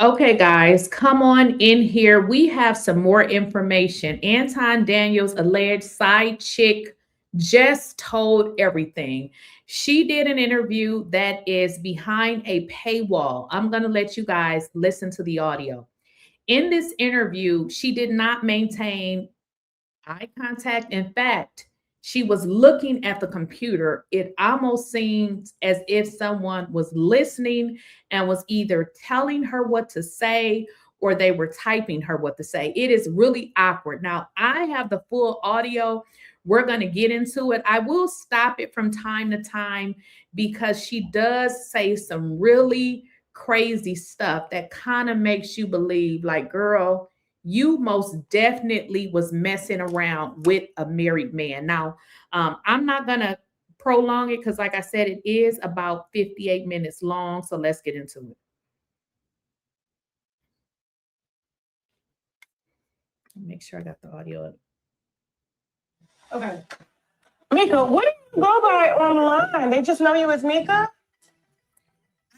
Okay, guys, come on in here. We have some more information. Anton Daniels' alleged side chick just told everything. She did an interview that is behind a paywall. I'm going to let you guys listen to the audio. In this interview, she did not maintain eye contact. In fact, she was looking at the computer. It almost seemed as if someone was listening and was either telling her what to say or they were typing her what to say. It is really awkward. Now, I have the full audio. We're going to get into it. I will stop it from time to time because she does say some really crazy stuff that kind of makes you believe, like, girl, you most definitely was messing around with a married man. Now, I'm not gonna prolong it because, like I said, it is about 58 minutes long. So let's get into it. Make sure I got the audio up. Okay. Mika, what do you go by online? They just know you as Mika?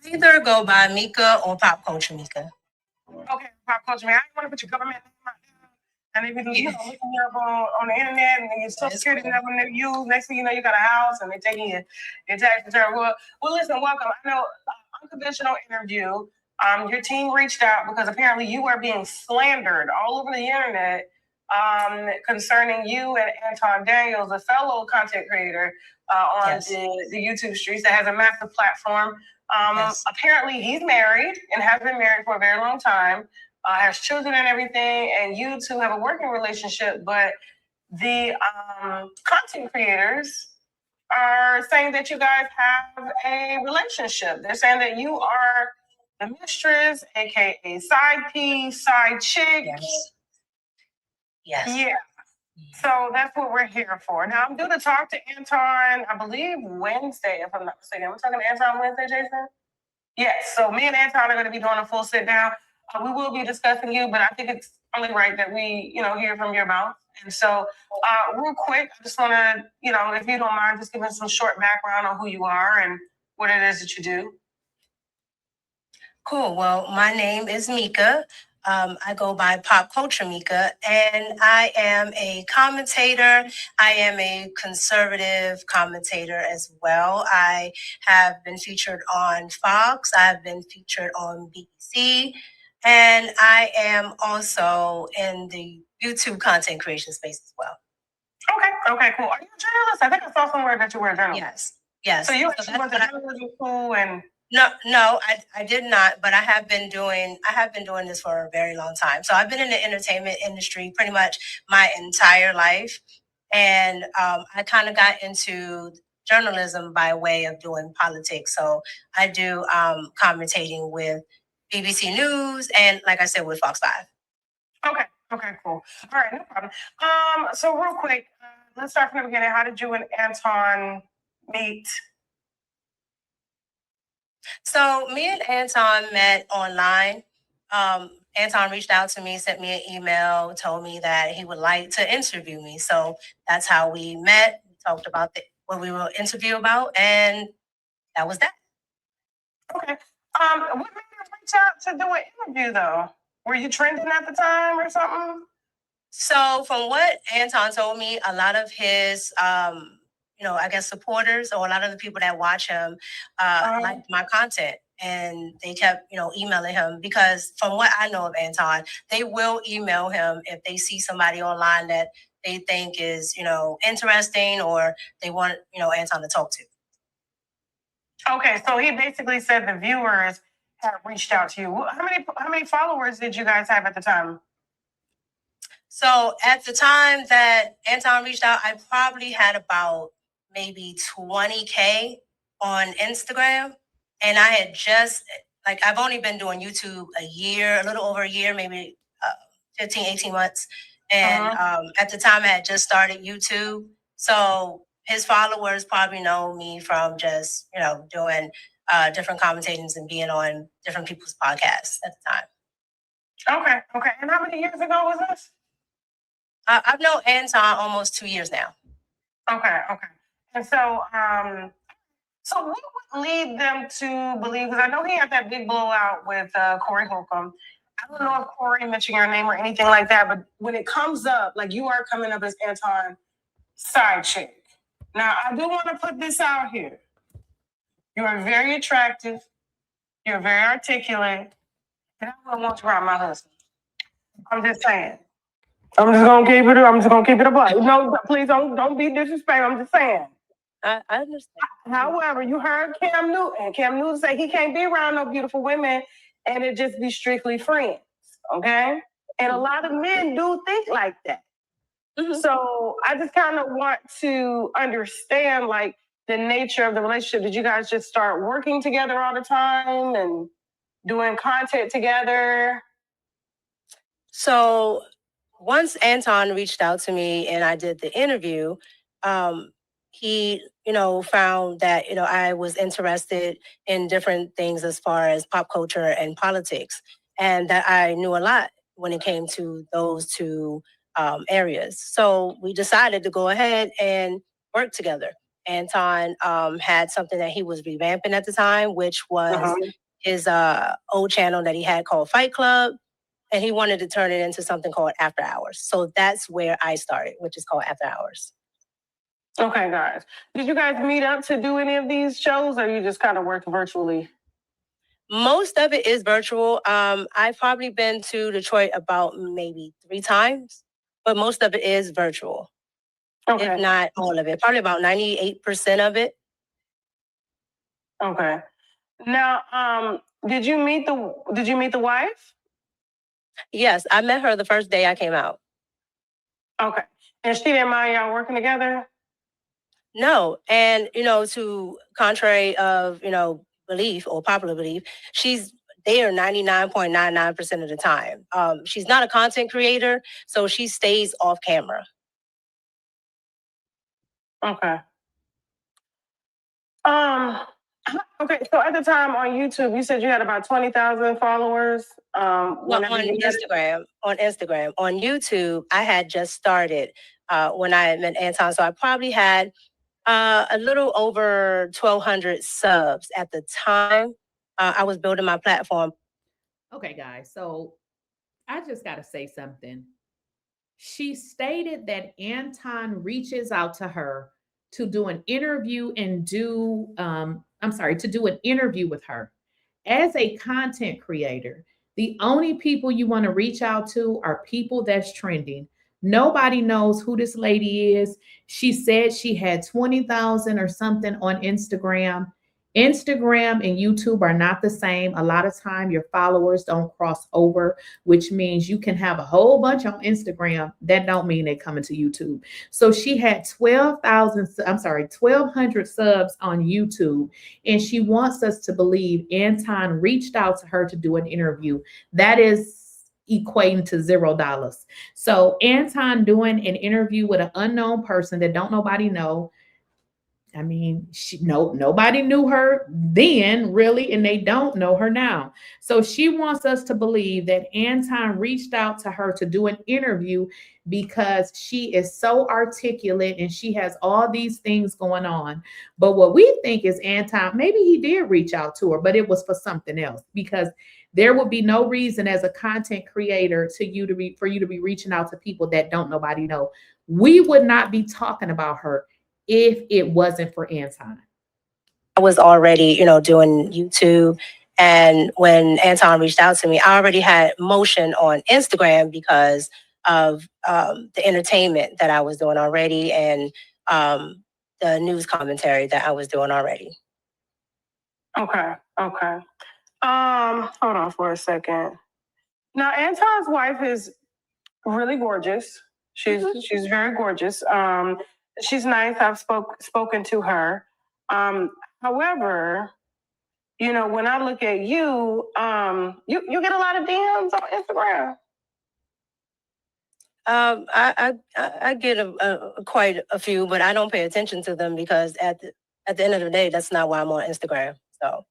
I either go by Mika or Pop Culture Mika. Okay, Pop Culture, man. I didn't want to put your government name out there. And they be, looking you up on the internet and your social security never knew you. Next thing you know, you got a house and they're taking your tax return. Well, listen, welcome. I know unconventional interview. Your team reached out because apparently you are being slandered all over the internet concerning you and Anton Daniels, a fellow content creator on the YouTube streets that has a massive platform. Apparently he's married and has been married for a very long time, has children and everything, and you two have a working relationship, but the content creators are saying that you guys have a relationship. They're saying that you are the mistress, aka side piece, side chick. Yes. Yeah. So that's what we're here for. Now I'm due to talk to Anton, I believe Wednesday, if I'm not mistaken. We're talking to Anton Wednesday, Jason? Yes. So me and Anton are going to be doing a full sit down. We will be discussing you, but I think it's only right that we, hear from your mouth. And so, real quick, I just want to, if you don't mind, just give us some short background on who you are and what it is that you do. Cool. Well, my name is Mika. I go by Pop Culture Mika, and I am a commentator. I am a conservative commentator as well. I have been featured on Fox. I've been featured on BBC, and I am also in the YouTube content creation space as well. Okay, cool. Are you a journalist? I think I saw somewhere that you were a journalist. Yes. So you actually went to journalism school and... No, I did not, but I have been doing this for a very long time. So I've been in the entertainment industry pretty much my entire life. And I kind of got into journalism by way of doing politics. So I do commentating with BBC News and, like I said, with Fox 5. Okay, cool. All right, no problem. So real quick, let's start from the beginning. How did you and Anton meet? So me and Anton met online. Anton reached out to me, sent me an email, told me that he would like to interview me. So that's how we met. We talked about what we will interview about, and that was that. Okay. What made you reach out to do an interview, though? Were you trending at the time or something? So from what Anton told me, a lot of his I guess supporters or a lot of the people that watch him liked my content, and they kept, emailing him because from what I know of Anton, they will email him if they see somebody online that they think is, interesting or they want, Anton to talk to. Okay, so he basically said the viewers had reached out to you. How many followers did you guys have at the time? So at the time that Anton reached out, I probably had about maybe 20K on Instagram. And I had just, I've only been doing YouTube a year, a little over a year, maybe 15, 18 months. And at the time I had just started YouTube. So his followers probably know me from just, doing different commentatings and being on different people's podcasts at the time. Okay. And how many years ago was this? I've known Anton almost 2 years now. Okay. And so, So what would lead them to believe, because I know he had that big blowout with Corey Holcomb. I don't know if Corey mentioned your name or anything like that, but when it comes up, like you are coming up as Anton side chick. Now, I do want to put this out here. You are very attractive. You're very articulate. And I wouldn't want you around my husband. I'm just saying. I'm just gonna keep it a buck. No, please don't be disrespectful. I'm just saying. I understand. However, you heard Cam Newton. Cam Newton say he can't be around no beautiful women and it just be strictly friends. Okay? And a lot of men do think like that. Mm-hmm. So I just kind of want to understand like the nature of the relationship. Did you guys just start working together all the time and doing content together? So once Anton reached out to me and I did the interview, he, found that, I was interested in different things as far as pop culture and politics, and that I knew a lot when it came to those two areas. So we decided to go ahead and work together. Anton had something that he was revamping at the time, which was his old channel that he had called Fight Club. And he wanted to turn it into something called After Hours. So that's where I started, which is called After Hours. Okay, guys. Did you guys meet up to do any of these shows, or you just kind of worked virtually? Most of it is virtual. I've probably been to Detroit about maybe 3 times, but most of it is virtual. Okay. If not all of it, probably about 98% of it. Okay. Now, did you meet the wife? Yes, I met her the first day I came out. Okay. And she didn't mind y'all working together? No. And, to contrary of, belief or popular belief, she's there 99.99% of the time. She's not a content creator, so she stays off camera. Okay. Okay, so at the time on YouTube, you said you had about 20,000 followers. On Instagram. On YouTube, I had just started when I met Anton, so I probably had a little over 1,200 subs at the time. I was building my platform. Okay, guys, so I just got to say something. She stated that Anton reaches out to her to do an interview and to do an interview with her. As a content creator, the only people you want to reach out to are people that's trending. Nobody knows who this lady is. She said she had 20,000 or something on Instagram. Instagram and YouTube are not the same. A lot of time your followers don't cross over, which means you can have a whole bunch on Instagram. That don't mean they coming to YouTube. So she had 1,200 subs on YouTube, and she wants us to believe Anton reached out to her to do an interview. That is equating to $0. So Anton doing an interview with an unknown person that don't nobody know. I mean, nobody knew her then, really, and they don't know her now. So she wants us to believe that Anton reached out to her to do an interview because she is so articulate and she has all these things going on. But what we think is Anton, maybe he did reach out to her, but it was for something else, because there would be no reason as a content creator for you to be reaching out to people that don't nobody know. We would not be talking about her if it wasn't for Anton. I was already, doing YouTube. And when Anton reached out to me, I already had motion on Instagram because of the entertainment that I was doing already and the news commentary that I was doing already. Okay. Hold on for a second. Now, Anton's wife is really gorgeous. She's very gorgeous. She's nice. I've spoken to her. However, when I look at you, you get a lot of DMs on Instagram. I get quite a few, but I don't pay attention to them because at the end of the day, that's not why I'm on Instagram. So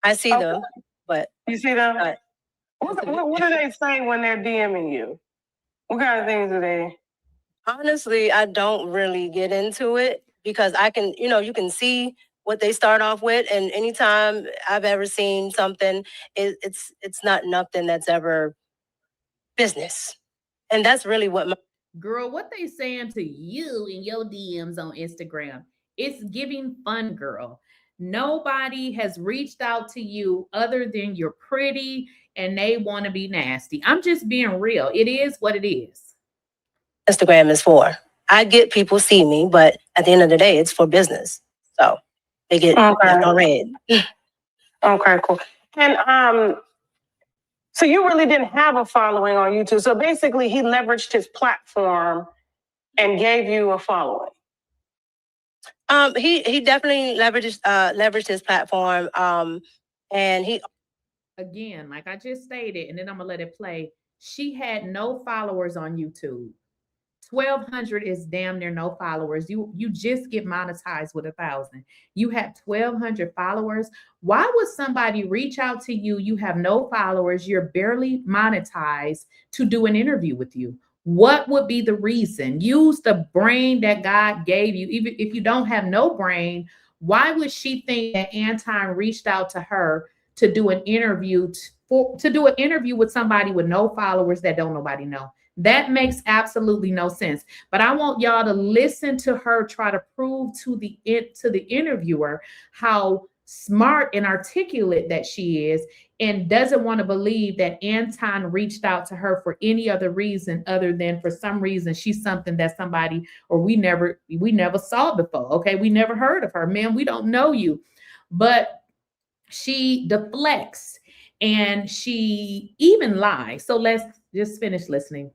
I see them, but you see them. What do they say when they're DMing you? What kind of things do they? Honestly, I don't really get into it because I can, you can see what they start off with. And anytime I've ever seen something, it's not nothing that's ever business. And that's really what my Girl, what they saying to you in your DMs on Instagram? It's giving fun, girl. Nobody has reached out to you other than you're pretty and they want to be nasty. I'm just being real. It is what it is. Instagram is for. I get people see me, but at the end of the day, it's for business. So they get left on red. Okay, cool. And so you really didn't have a following on YouTube. So basically he leveraged his platform and gave you a following. He definitely leveraged his platform. And he, again, like I just stated, and then I'm gonna let it play. She had no followers on YouTube. 1,200 is damn near no followers. You just get monetized with 1,000. You have 1,200 followers. Why would somebody reach out to you? You have no followers. You're barely monetized to do an interview with you. What would be the reason? Use the brain that God gave you. Even if you don't have no brain, why would she think that Anton reached out to her to do an interview with somebody with no followers that don't nobody know? That makes absolutely no sense. But I want y'all to listen to her try to prove to the interviewer how smart and articulate that she is, and doesn't want to believe that Anton reached out to her for any other reason other than for some reason she's something that somebody or we never saw before. Okay, we never heard of her. Man, we don't know you. But she deflects and she even lies. So let's just finish listening.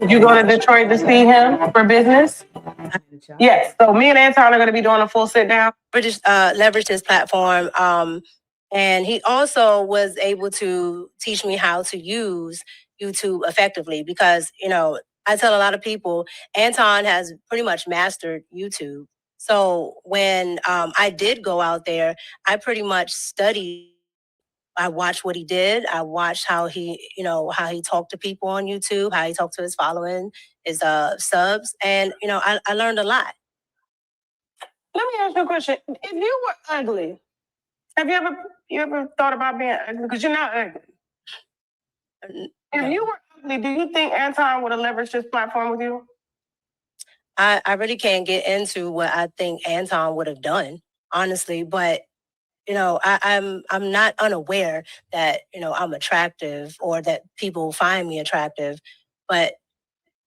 Did you go to Detroit to see him for business? Yes. So me and Anton are going to be doing a full sit down. British leveraged his platform. And he also was able to teach me how to use YouTube effectively because, you know, I tell a lot of people, Anton has pretty much mastered YouTube. So when I did go out there, I pretty much studied. I watched what he did. I watched how he talked to people on YouTube, how he talked to his following, his subs. And, you know, I learned a lot. Let me ask you a question. If you were ugly, have you ever thought about being ugly? Because you're not ugly. If you were ugly, do you think Anton would have leveraged his platform with you? I really can't get into what I think Anton would have done, honestly, but you know, I'm not unaware that, you know, I'm attractive or that people find me attractive. But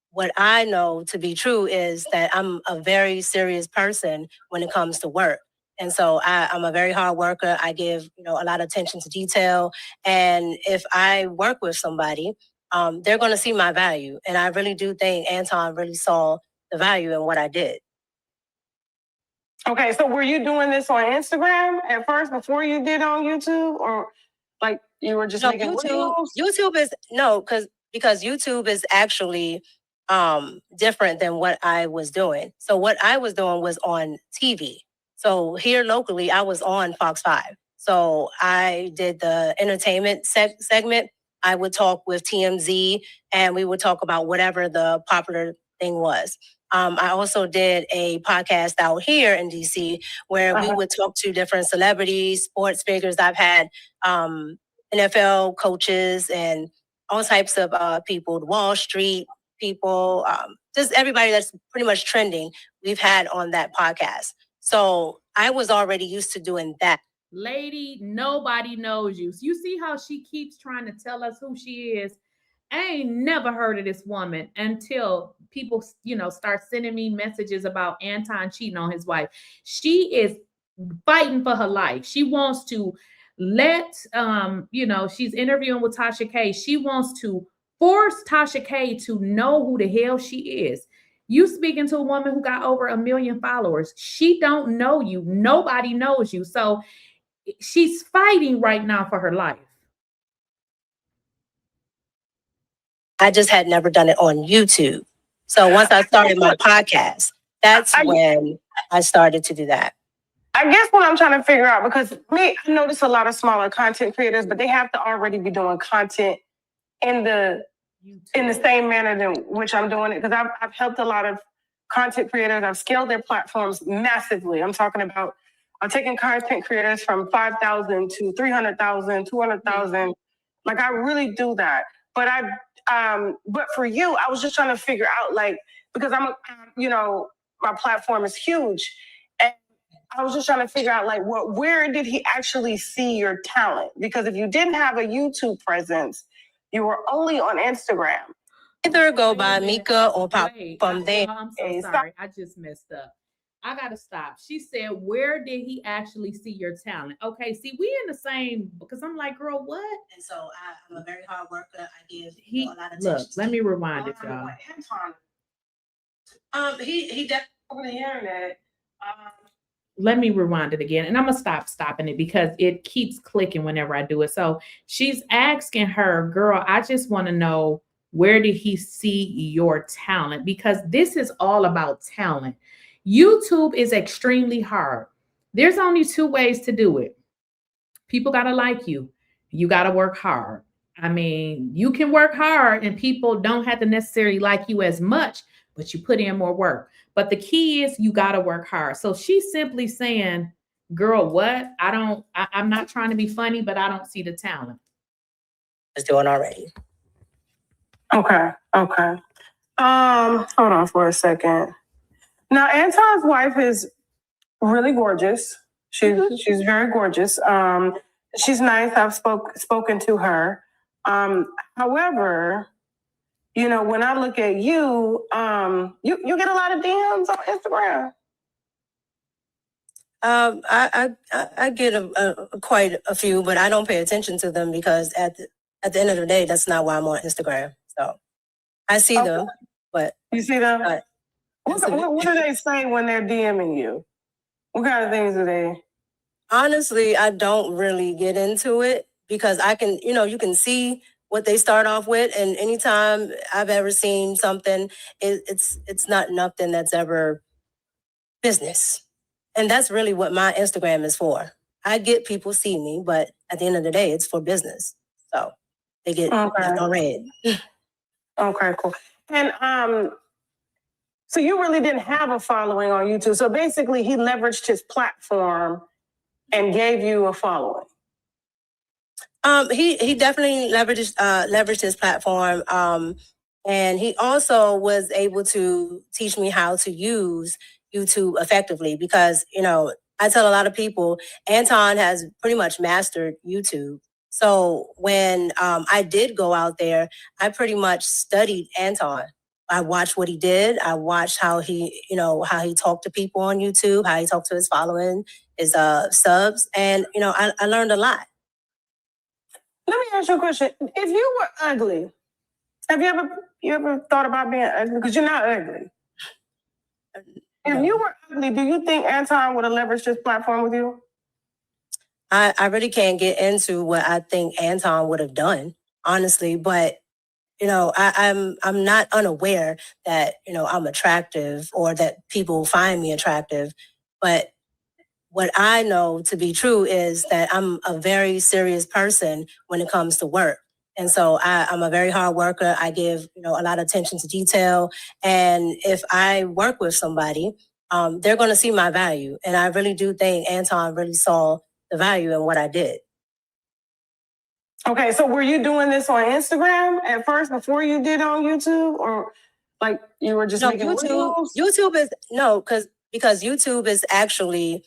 what I know to be true is that I'm a very serious person when it comes to work. And so I'm a very hard worker. I give, you know, a lot of attention to detail. And if I work with somebody, they're going to see my value. And I really do think Anton really saw the value in what I did. Okay, so were you doing this on Instagram at first before you did on YouTube, or like you were just making videos? YouTube is because YouTube is actually different than what I was doing. So what I was doing was on TV. So here locally, I was on Fox 5. So I did the entertainment segment. I would talk with TMZ, and we would talk about whatever the popular thing was. I also did a podcast out here in DC where we would talk to different celebrities, sports figures. I've had NFL coaches and all types of people, Wall Street people, just everybody that's pretty much trending we've had on that podcast. So I was already used to doing that. Lady, nobody knows you. So you see how she keeps trying to tell us who she is? I ain't never heard of this woman until people, you know, start sending me messages about Anton cheating on his wife. She is fighting for her life. She wants to let, you know, she's interviewing with Tasha K. She wants to force Tasha K to know who the hell she is. You speaking to a woman who got over 1 million followers. She don't know you. Nobody knows you. So she's fighting right now for her life. I just had never done it on YouTube. So once I started my podcast, that's when I started to do that. I guess what I'm trying to figure out, because I notice a lot of smaller content creators, but they have to already be doing content in the same manner than which I'm doing it. Because I've helped a lot of content creators. I've scaled their platforms massively. I'm talking about taking content creators from 5,000 to 300,000, 200,000. Like I really do that. But but for you, I was just trying to figure out, like, because my platform is huge, and I was just trying to figure out, like, where did he actually see your talent? Because if you didn't have a YouTube presence, you were only on Instagram. Either go by Mika or pop from there. I'm so sorry. I just messed up. I gotta stop. She said, where did he actually see your talent? Okay, see, we in the same, because I'm like, girl, what? And so I'm a very hard worker. I give a lot of attention. Look, let me rewind it, y'all. He definitely over the internet. Let me rewind it again, and I'm gonna stopping it because it keeps clicking whenever I do it. So she's asking her, girl, I just want to know, where did he see your talent? Because this is all about talent. YouTube is extremely hard. There's only two ways to do it. People got to like you. You got to work hard. I mean, you can work hard and people don't have to necessarily like you as much, but you put in more work. But the key is you got to work hard. So she's simply saying, girl, what? I'm not trying to be funny, but I don't see the talent. Is doing already. Okay. Hold on for a second. Now, Anton's wife is really gorgeous. She's very gorgeous. She's nice. I've spoken to her. However, when I look at you, you get a lot of DMs on Instagram. I get quite a few, but I don't pay attention to them because at the end of the day, that's not why I'm on Instagram. So I see them, but you see them. What do they say when they're DMing you? What kind of things do they? Honestly, I don't really get into it because I can, you can see what they start off with, and anytime I've ever seen something, it's not nothing that's ever business, and that's really what my Instagram is for. I get people see me, but at the end of the day, it's for business. So they get on red. Okay, cool. And so you really didn't have a following on YouTube. So basically, he leveraged his platform and gave you a following. He definitely leveraged his platform. And he also was able to teach me how to use YouTube effectively because, I tell a lot of people, Anton has pretty much mastered YouTube. So when I did go out there, I pretty much studied Anton. I watched what he did. I watched how he talked to people on YouTube, how he talked to his following, his subs, and I learned a lot. Let me ask you a question. If you were ugly, have you ever thought about being ugly? Because you're not ugly. No. If you were ugly, do you think Anton would have leveraged his platform with you? I really can't get into what I think Anton would have done, honestly, but I'm not unaware that, I'm attractive or that people find me attractive. But what I know to be true is that I'm a very serious person when it comes to work. And so I'm a very hard worker. I give, a lot of attention to detail. And if I work with somebody, they're going to see my value. And I really do think Anton really saw the value in what I did. Okay, so were you doing this on Instagram at first before you did on YouTube, or like you were just making YouTube? YouTube is because YouTube is actually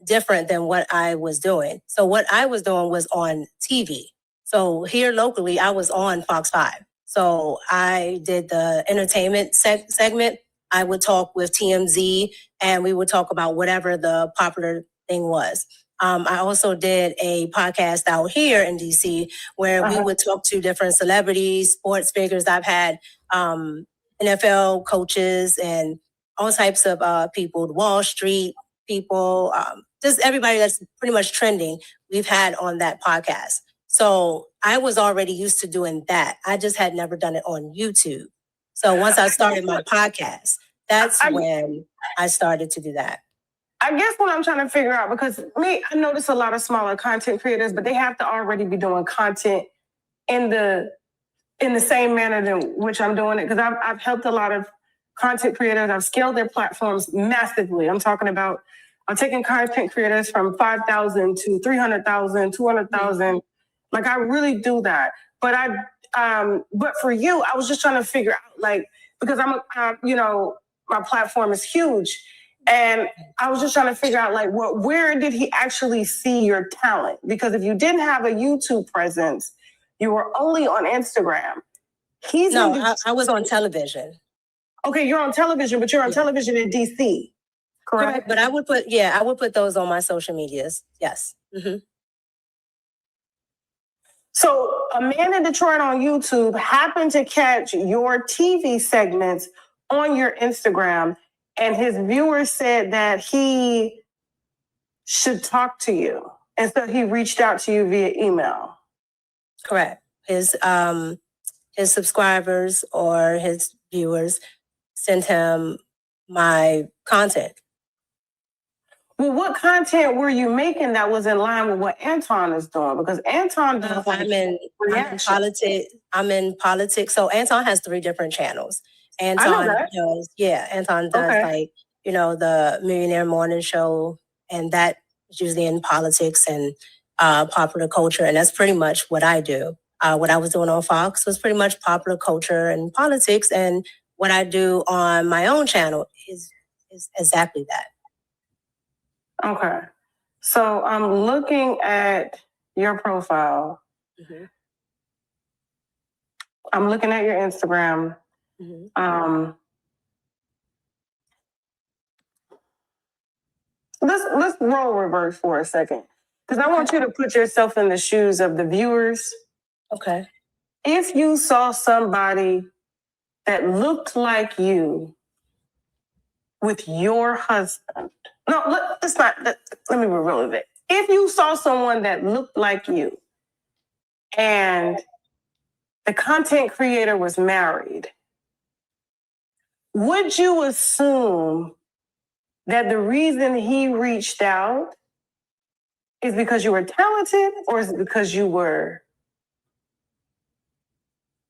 different than what I was doing. So what I was doing was on TV. So here locally, I was on Fox 5. So I did the entertainment segment. I would talk with TMZ, and we would talk about whatever the popular thing was. I also did a podcast out here in DC where we would talk to different celebrities, sports figures. I've had NFL coaches and all types of people, Wall Street people, just everybody that's pretty much trending we've had on that podcast. So I was already used to doing that. I just had never done it on YouTube. So once I started my podcast, that's when I started to do that. I guess what I'm trying to figure out, because I notice a lot of smaller content creators, but they have to already be doing content in the same manner in which I'm doing it. Because I've helped a lot of content creators. I've scaled their platforms massively. I'm talking about taking content creators from 5,000 to 300,000, 200,000. Like I really do that. But but for you, I was just trying to figure out, like, because my platform is huge. And I was just trying to figure out, like, where did he actually see your talent? Because if you didn't have a YouTube presence, you were only on Instagram. I was on television. Okay, you're on television, but you're on television in DC, correct? But I would put those on my social medias. Yes. Mm-hmm. So a man in Detroit on YouTube happened to catch your TV segments on your Instagram, and his viewers said that he should talk to you. And so he reached out to you via email. Correct. His subscribers or his viewers sent him my content. Well, what content were you making that was in line with what Anton is doing? Because Anton does I'm in politics. I'm in politics. So Anton has 3 different channels. Anton does, like, the Millionaire Morning Show, and that is usually in politics and popular culture. And that's pretty much what I do. What I was doing on Fox was pretty much popular culture and politics. And what I do on my own channel is exactly that. Okay. So I'm looking at your profile. Mm-hmm. I'm looking at your Instagram. Mm-hmm. Let's roll reverse for a second, because I want you to put yourself in the shoes of the viewers. Okay. If you saw somebody that looked like you with your husband. No, let me be real with it. If you saw someone that looked like you and the content creator was married, would you assume that the reason he reached out is because you were talented, or is it because you were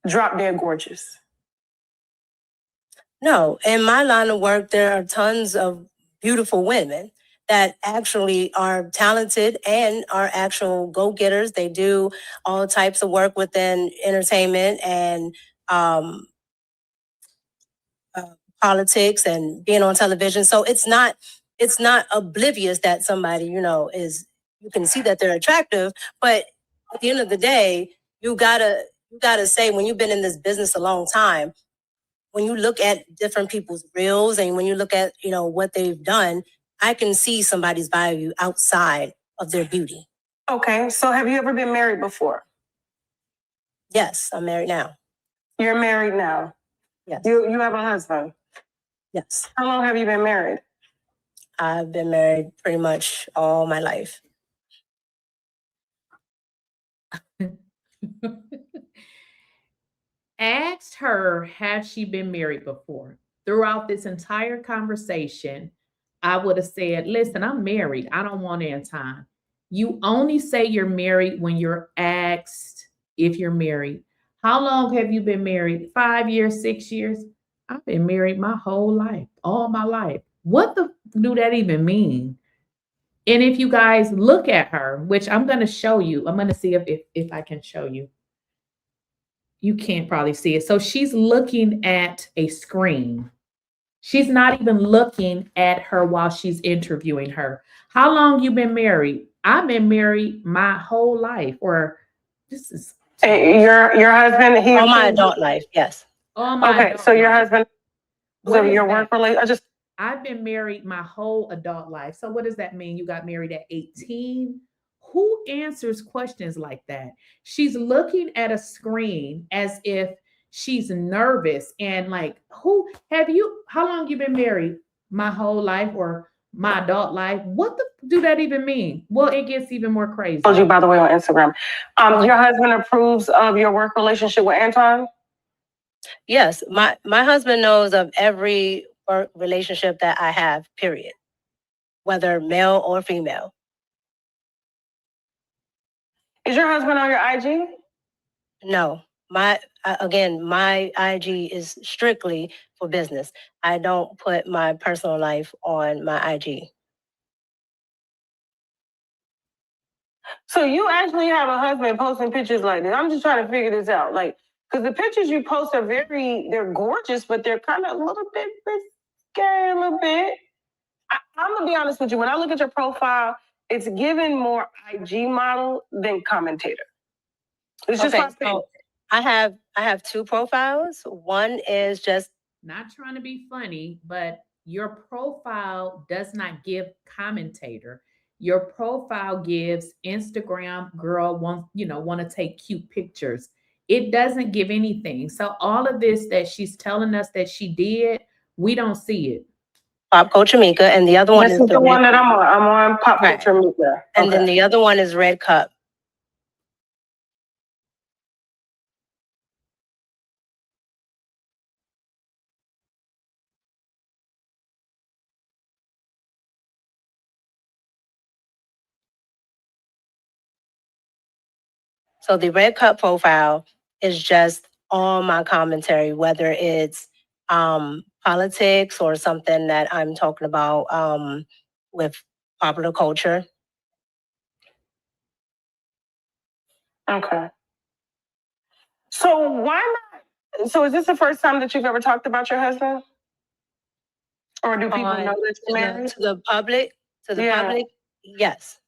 drop dead gorgeous? No, in my line of work, there are tons of beautiful women that actually are talented and are actual go-getters. They do all types of work within entertainment and politics and being on television. So it's not oblivious that somebody, you can see that they're attractive, but at the end of the day, you gotta say, when you've been in this business a long time, when you look at different people's reels and when you look at, what they've done, I can see somebody's value outside of their beauty. Okay, so have you ever been married before? Yes, I'm married now. You're married now? Yes. You have a husband? Yes. How long have you been married? I've been married pretty much all my life. Asked her, have she been married before? Throughout this entire conversation, I would have said, listen, I'm married. I don't want Anton. You only say you're married when you're asked if you're married. How long have you been married? 5 years, 6 years? I've been married my whole life, all my life. What do that even mean? And if you guys look at her, which I'm going to show you, I'm going to see if I can show you. You can't probably see it. So she's looking at a screen. She's not even looking at her while she's interviewing her. How long you been married? I've been married my whole life. Or this is your husband. All my adult life, yes. All my okay. So your husband. So your work relationship. I've been married my whole adult life. So what does that mean? You got married at 18? Who answers questions like that? She's looking at a screen as if she's nervous and like, how long you been married? My whole life or my adult life? What do that even mean? Well, it gets even more crazy. I told you, by the way, on Instagram. Your husband approves of your work relationship with Anton? Yes, my husband knows of every work relationship that I have, period. Whether male or female. Is your husband on your IG? No, my IG is strictly for business. I don't put my personal life on my IG. So you actually have a husband posting pictures like this. I'm just trying to figure this out. Like, because the pictures you post are they're gorgeous, but they're kind of a little bit risque, a little bit. I'm going to be honest with you. When I look at your profile, it's given more IG model than commentator. It's just Okay, my opinion. so I have two profiles. One is just Not trying to be funny, but your profile does not give commentator. Your profile gives Instagram girl want to take cute pictures. It doesn't give anything. So all of this that she's telling us that she did, we don't see it. Pop Culture Mika, and the other one This is is the one that I'm on. I'm on Pop Right. Culture Mika. And then the other one is Red Cup. So the Red Cup profile is just all my commentary, whether it's politics or something that I'm talking about with popular culture. Okay. So why not? So is this the first time that you've ever talked about your husband? Or do people know that you're married? To the public? To the public? Yes.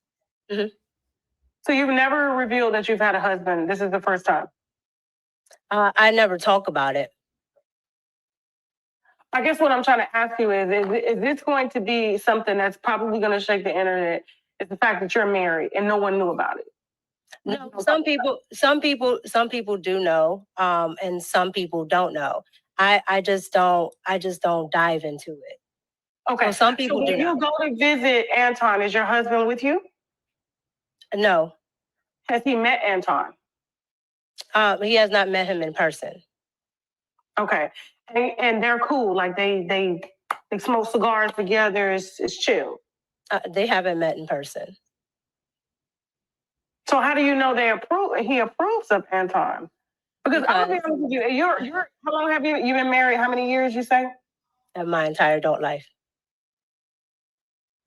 Mm-hmm. So you've never revealed that you've had a husband. This is the first time. I never talk about it. I guess what I'm trying to ask you is this going to be something that's probably going to shake the internet? It's the fact that you're married and no one knew about it. No, some people do know, and some people don't know. I just don't dive into it. Okay. So some people do. When you go to visit Anton, is your husband with you? No. Has he met Anton? He has not met him in person. Okay. And they're cool. Like they smoke cigars together. It's chill. They haven't met in person. So how do you know he approves of Anton? Because I'll be honest with you, you're how long have you been married? How many years you say? My entire adult life.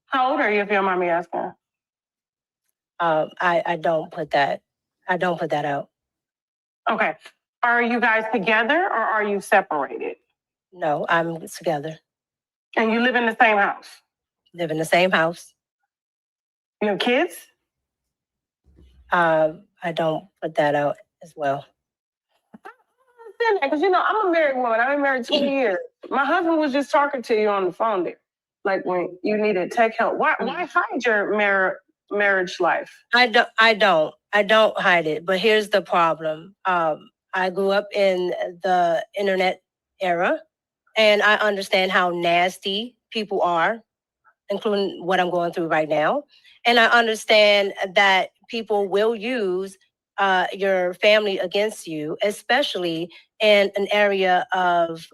How old are you, if you don't mind me asking? I don't put that out. Okay. Are you guys together or are you separated? No, I'm together. And you live in the same house? Live in the same house. You have kids? I don't put that out as well. Because I'm a married woman. I've been married 20 years. My husband was just talking to you on the phone there, like when you needed tech help. Why hide your marriage life? I don't hide it. But here's the problem. I grew up in the internet era, and I understand how nasty people are, including what I'm going through right now. And I understand that people will use your family against you, especially in an area of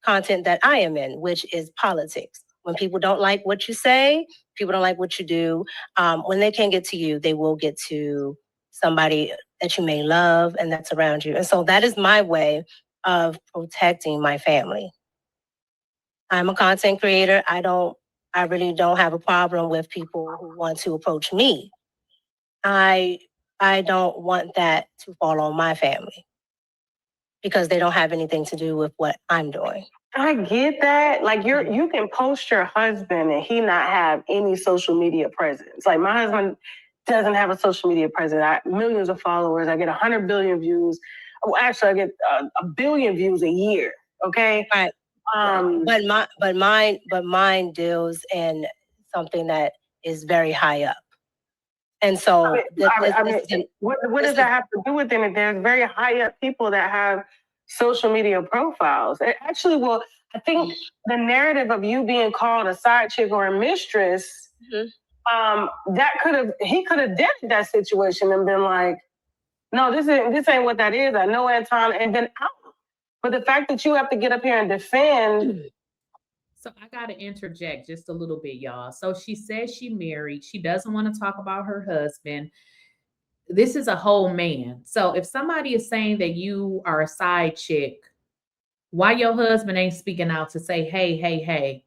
content that I am in, which is politics. When people don't like what you say, people don't like what you do, when they can't get to you, they will get to somebody that you may love and that's around you. And so that is my way of protecting my family. I'm a content creator. I really don't have a problem with people who want to approach me. I don't want that to fall on my family because they don't have anything to do with what I'm doing. I get that. Like you can post your husband and he not have any social media presence. Like my husband doesn't have a social media presence. I millions of followers. I get 100 billion views. Oh, actually, I get a billion views a year. Okay. Right. But mine deals in something that is very high up. And so what does that have to do with it? There's very high up people that have social media profiles. It actually, well, I think the narrative of you being called a side chick or a mistress, he could have dented that situation and been like, no, this ain't what that is. I know Anton, and been out. But the fact that you have to get up here and defend. So I got to interject just a little bit, y'all. So she says she married. She doesn't want to talk about her husband. This is a whole man. So if somebody is saying that you are a side chick, why your husband ain't speaking out to say, hey,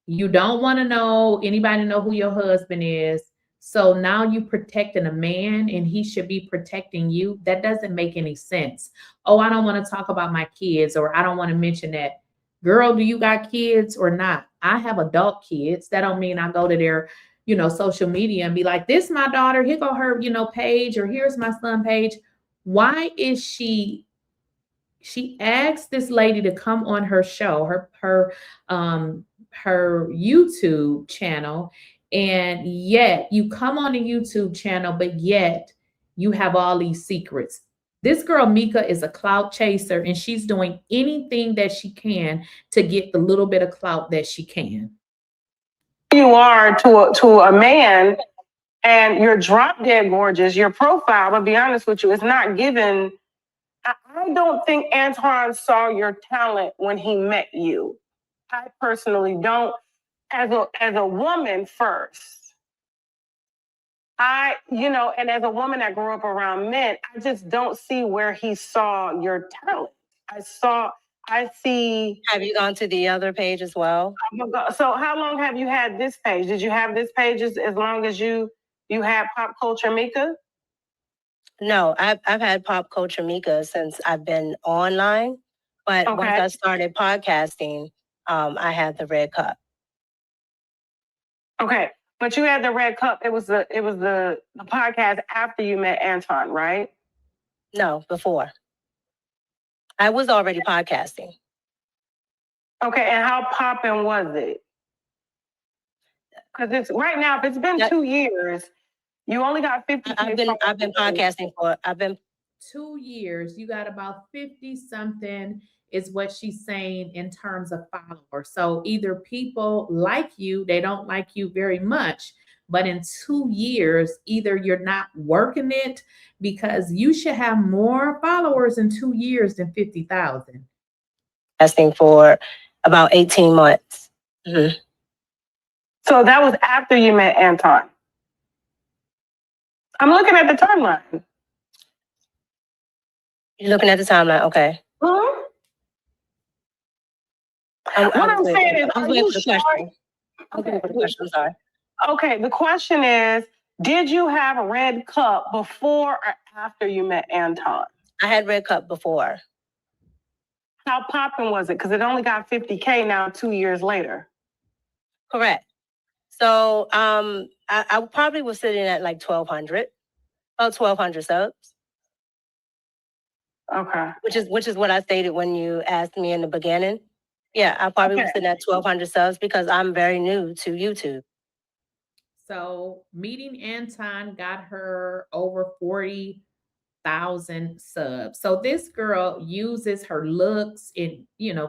you don't want to know anybody know who your husband is. So now you protecting a man and he should be protecting you. That doesn't make any sense. Oh, I don't want to talk about my kids, or I don't want to mention that. Girl, do you got kids or not? I have adult kids. That don't mean I go to their, social media and be like, this my daughter, here go her, page, or here's my son page. Why is she asked this lady to come on her show, her YouTube channel, and yet you come on a YouTube channel, but yet you have all these secrets. This girl Mika is a clout chaser, and she's doing anything that she can to get the little bit of clout that she can. You are to a man, and you're drop dead gorgeous. Your profile, I'll be honest with you, is not given. I don't think Anton saw your talent when he met you. I personally don't. As a woman first, and as a woman that grew up around men, I just don't see where he saw your talent. I see. Have you gone to the other page as well? So how long have you had this page? Did you have this page as long as you had Pop Culture Mika? No, I've had Pop Culture Mika since I've been online. But once I started podcasting, I had the Red Cup. Okay. But you had the Red Cup. It was the podcast after you met Anton, right? No, before. I was already podcasting. Okay, and how poppin' was it? Because it's right now, if it's been 2 years, you only got 50. I've been podcasting for 2 years. You got about 50 something is what she's saying in terms of followers. So either people like you, they don't like you very much, but in 2 years, either you're not working it, because you should have more followers in 2 years than 50,000. Podcasting for about 18 months. Mm-hmm. So that was after you met Anton. I'm looking at the timeline. You're looking at the timeline, okay. Mm-hmm. What I'm saying is, I'm waiting for the question. I'm sorry. Okay, the question is, did you have a Red Cup before or after you met Anton? I had Red Cup before. How poppin' was it? Because it only got 50K now 2 years later. Correct. So I probably was sitting at like 1,200. About 1,200 subs. Okay. Which is what I stated when you asked me in the beginning. Yeah, I probably was sitting at 1,200 subs because I'm very new to YouTube. So meeting Anton got her over 40,000 subs. So this girl uses her looks and,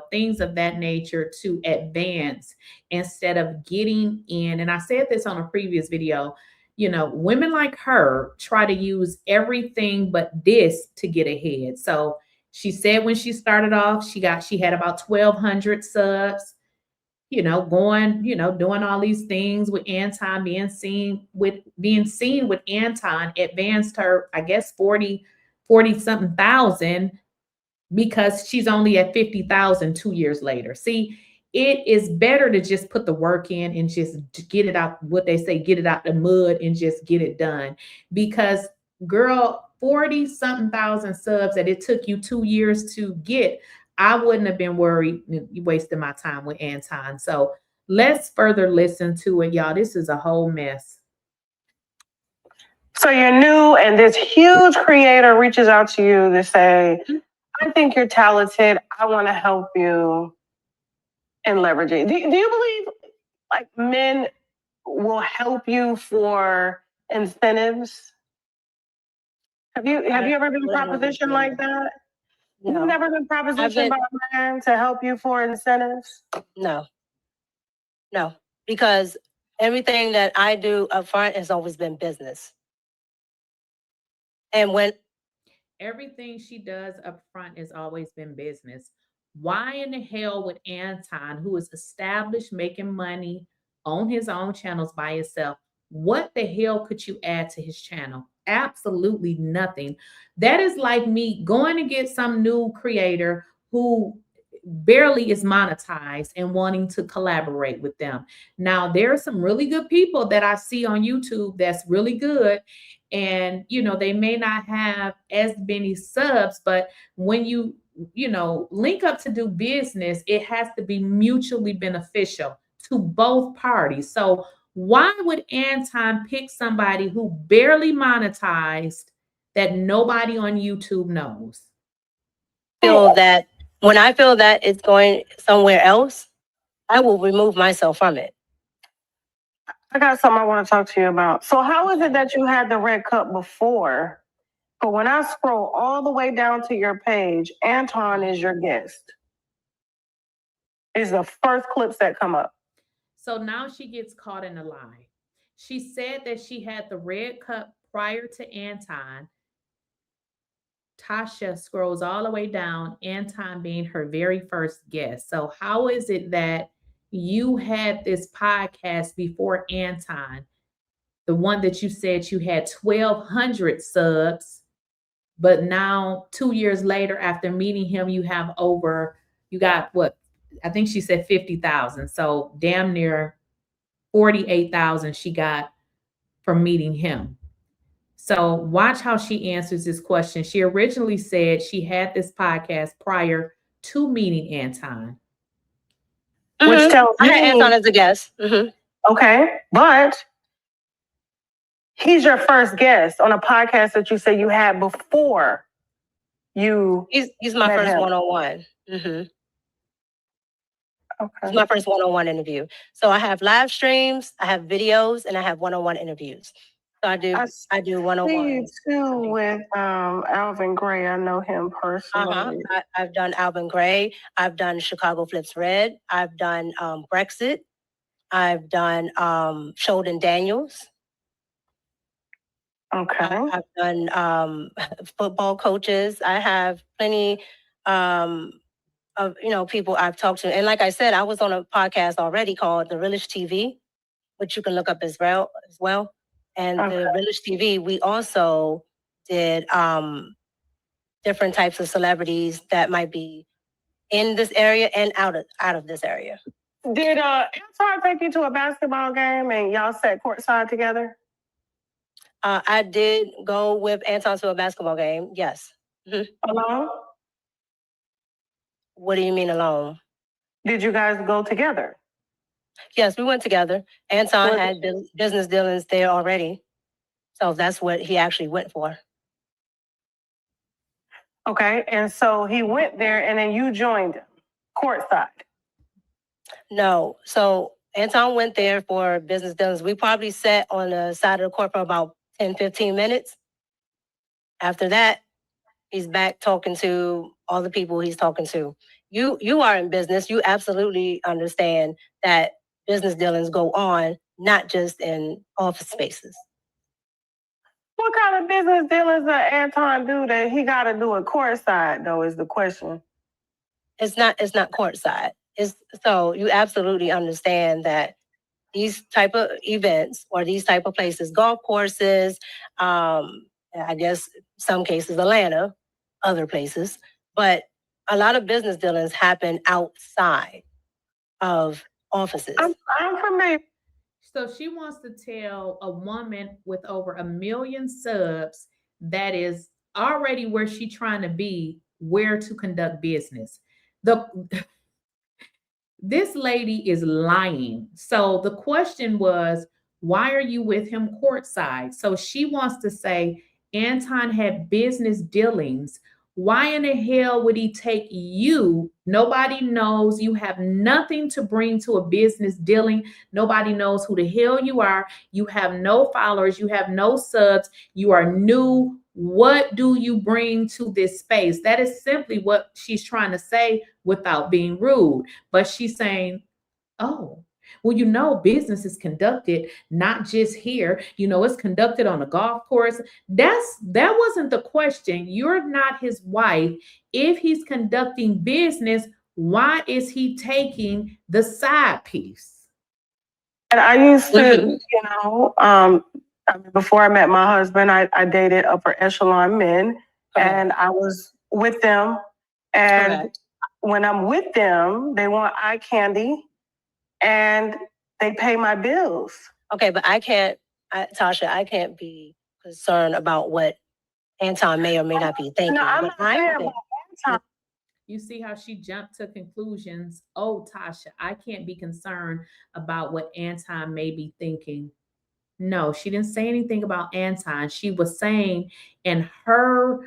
things of that nature to advance instead of getting in. And I said this on a previous video, women like her try to use everything but this to get ahead. So she said when she started off, she had about 1,200 subs, going, doing all these things with Anton, being seen with Anton advanced her, I guess, 40 something thousand, because she's only at 50,000 2 years later. See, it is better to just put the work in and just get it out, what they say, get it out the mud and just get it done. Because girl, 40 something thousand subs that it took you 2 years to get, I wouldn't have been worried wasting my time with Anton. So let's further listen to it, y'all. This is a whole mess. So you're new, and this huge creator reaches out to you to say, I think you're talented. I want to help you and leverage it. Do you believe like men will help you for incentives? Have you ever been propositioned like that? No. You've never been propositioned by a man to help you for incentives? No, because everything that I do up front has always been business. And when everything she does up front has always been business. Why in the hell would Anton, who is established making money on his own channels by himself, what the hell could you add to his channel? Absolutely nothing. That is like me going to get some new creator who barely is monetized and wanting to collaborate with them. Now, there are some really good people that I see on YouTube that's really good. And, they may not have as many subs, but when you link up to do business, it has to be mutually beneficial to both parties. So why would Anton pick somebody who barely monetized that nobody on YouTube knows? When I feel that it's going somewhere else, I will remove myself from it. I got something I want to talk to you about. So how is it that you had the red cup before? But when I scroll all the way down to your page, Anton is your guest. Is the first clips that come up. So now she gets caught in a lie. She said that she had the red cup prior to Anton. Tasha scrolls all the way down, Anton being her very first guest. So how is it that you had this podcast before Anton, the one that you said you had 1,200 subs, but now 2 years later after meeting him, you got what? I think she said 50,000. So damn near 48,000 she got from meeting him. So watch how she answers this question. She originally said she had this podcast prior to meeting Anton. Which tells I me had Anton as a guest. Okay, but he's your first guest on a podcast that you say you had before you. He's my met first him. one-on-one. Okay. It's my first one-on-one interview. So I have live streams, I have videos, and I have one-on-one interviews. So I do one-on-one. You too with Alvin Gray. I know him personally. I've done Alvin Gray. I've done Chicago Flips Red. I've done Brexit. I've done Sheldon Daniels. Okay. I've done football coaches. I have plenty of people I've talked to. And like I said, I was on a podcast already called The 𝐿ish TV, which you can look up as well. And The 𝐿ish TV, we also did different types of celebrities that might be in this area and out of this area. Did Anton take you to a basketball game and y'all sat courtside together? I did go with Anton to a basketball game, yes. Alone? What do you mean alone? Did you guys go together? Yes, we went together. Anton had business dealings there already. So that's what he actually went for. Okay, and so he went there and then you joined him, courtside. No, so Anton went there for business dealings. We probably sat on the side of the court for about 10, 15 minutes. After that, he's back talking to all the people he's talking to. You are in business. You absolutely understand that business dealings go on, not just in office spaces. What kind of business dealings does Anton do that he got to do it courtside, though, is the question. It's not courtside. So you absolutely understand that these type of events or these type of places, golf courses, I guess some cases Atlanta, other places, but a lot of business dealings happen outside of offices. I'm familiar. So she wants to tell a woman with over 1 million subs that is already where she's trying to be, where to conduct business. This lady is lying. So the question was, why are you with him courtside? So she wants to say Anton had business dealings. Why in the hell would he take you? Nobody knows. You have nothing to bring to a business dealing. Nobody knows who the hell you are. You have no followers. You have no subs. You are new. What do you bring to this space? That is simply what she's trying to say without being rude. But she's saying, oh, well, business is conducted not just here. It's conducted on a golf course. That wasn't the question. You're not his wife. If he's conducting business, why is he taking the side piece? And I used to, before I met my husband, I dated upper echelon men, and I was with them. And when I'm with them, they want eye candy and they pay my bills. Okay, but Tasha, I can't be concerned about what Anton may or may not be thinking. No, I'm not saying about Anton. You see how she jumped to conclusions. Oh, Tasha, I can't be concerned about what Anton may be thinking. No, she didn't say anything about Anton. She was saying in her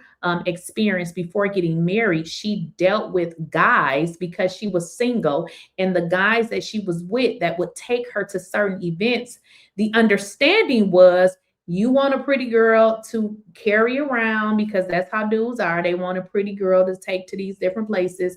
experience before getting married, she dealt with guys because she was single, and the guys that she was with that would take her to certain events, the understanding was you want a pretty girl to carry around because that's how dudes are. They want a pretty girl to take to these different places.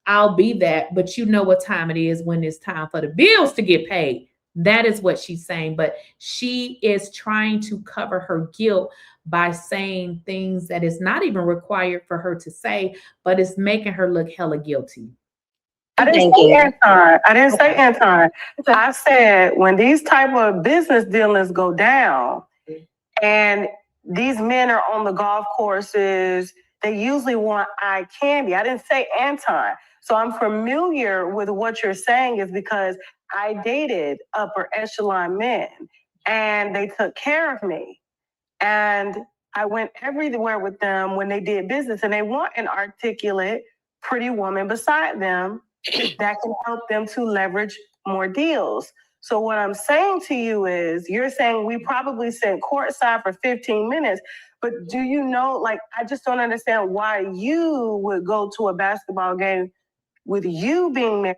I'll be that, but you know what time it is when it's time for the bills to get paid. That is what she's saying. But she is trying to cover her guilt by saying things that is not even required for her to say, but it's making her look hella guilty. I didn't say Anton. I didn't say Anton. I said when these type of business dealings go down and these men are on the golf courses, they usually want eye candy. I didn't say Anton. So I'm familiar with what you're saying is because I dated upper echelon men and they took care of me. And I went everywhere with them when they did business, and they want an articulate, pretty woman beside them that can help them to leverage more deals. So what I'm saying to you is, you're saying we probably sat courtside for 15 minutes, but do you know, like, I just don't understand why you would go to a basketball game with you being married.